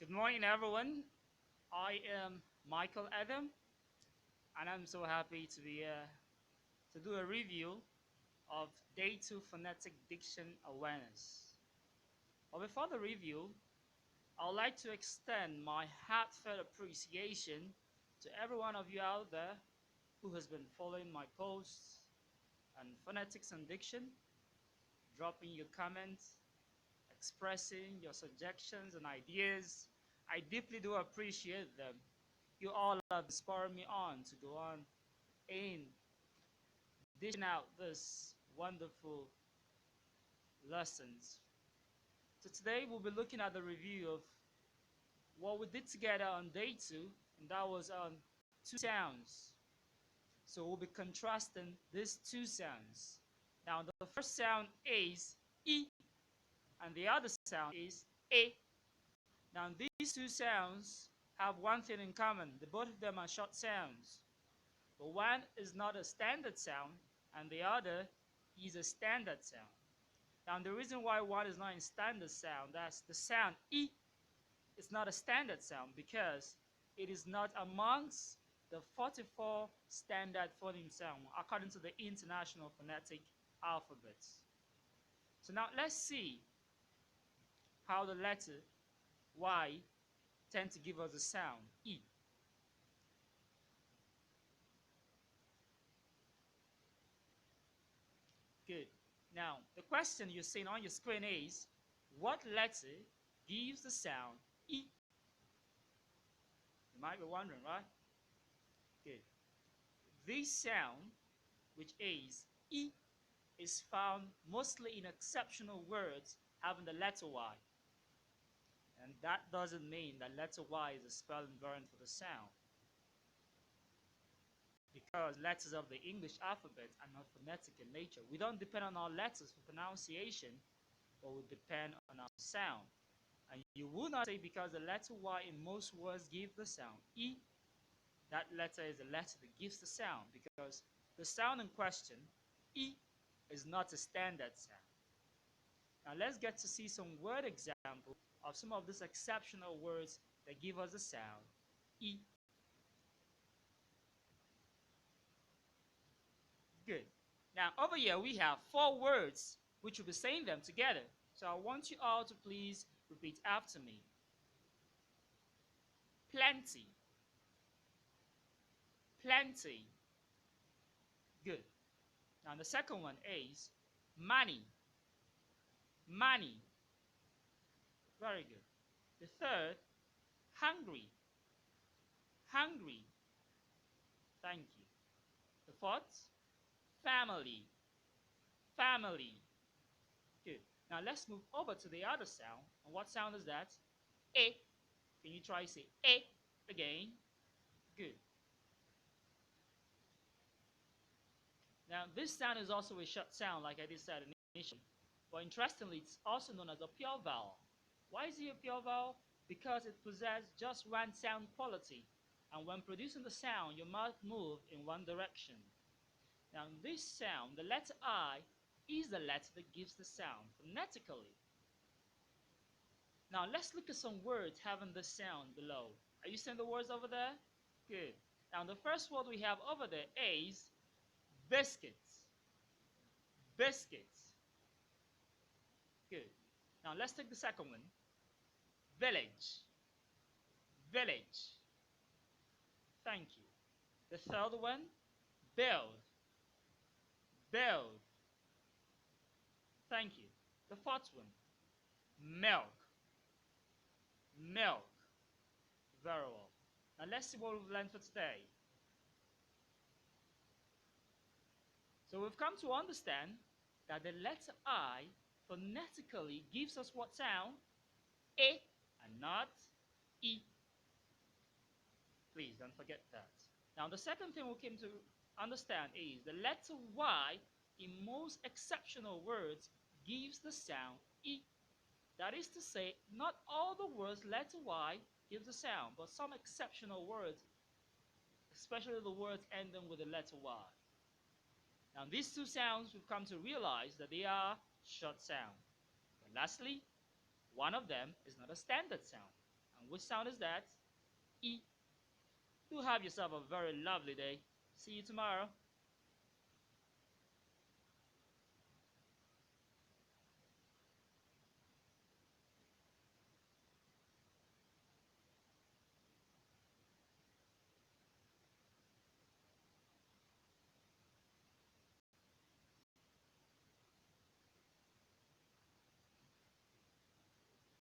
Good morning, everyone. I am Michael Adam, and I'm so happy to be here to do a review of Day 2 Phonetic Diction Awareness. But before the review, I would like to extend my heartfelt appreciation to every one of you out there who has been following my posts on phonetics and diction, dropping your comments, expressing your suggestions and ideas. I deeply do appreciate them. You all have inspired me on to go on in dishing out this wonderful lessons. So today we'll be looking at the review of what we did together on day 2, and that was on two sounds. So we'll be contrasting these two sounds. Now the first sound is E, and the other sound is A. Now these two sounds have one thing in common. The both of them are short sounds. But one is not a standard sound and the other is a standard sound. Now the reason why one is not in standard sound, that's the sound E is not a standard sound because it is not amongst the 44 standard phoneme sound according to the International Phonetic Alphabets. So now let's see how the letter Y tend to give us the sound E. Good. Now, the question you're seeing on your screen is, what letter gives the sound E? You might be wondering, right? Good. This sound, which is E, is found mostly in exceptional words having the letter Y. And that doesn't mean that letter Y is a spelling variant for the sound, because letters of the English alphabet are not phonetic in nature. We don't depend on our letters for pronunciation, but we depend on our sound. And you will not say because the letter Y in most words give the sound E, that letter is the letter that gives the sound, because the sound in question, E, is not a standard sound. Now let's get to see some word examples of some of these exceptional words that give us the sound E. Good. Now over here we have 4 words which will be saying them together. So I want you all to please repeat after me. Plenty. Plenty. Good. Now the second one is money. Money. Very good. The third, hungry. Hungry. Thank you. The fourth, family. Family. Good. Now let's move over to the other sound. And what sound is that? A. Can you try say A again? Good. Now this sound is also a short sound, like I did said initially. But interestingly, it's also known as a pure vowel. Why is it a pure vowel? Because it possesses just one sound quality. And when producing the sound, your mouth moves in one direction. Now in this sound, the letter I is the letter that gives the sound phonetically. Now let's look at some words having this sound below. Are you seeing the words over there? Good. Now the first word we have over there is biscuits. Biscuits. Good. Now let's take the second one. Village. Village. Thank you. The third one, build. Build. Thank you. The fourth one, milk. Milk. Very well. Now let's see what we've learned for today. So we've come to understand that the letter I phonetically gives us what sound? A and not E. Please don't forget that. Now the second thing we came to understand is the letter Y in most exceptional words gives the sound E. That is to say, not all the words letter Y gives a sound, but some exceptional words, especially the words ending with the letter Y. Now these two sounds we've come to realize that they are short sounds. But lastly, one of them is not a standard sound, and Which sound is that? E. Do have yourself a very lovely day. See you tomorrow.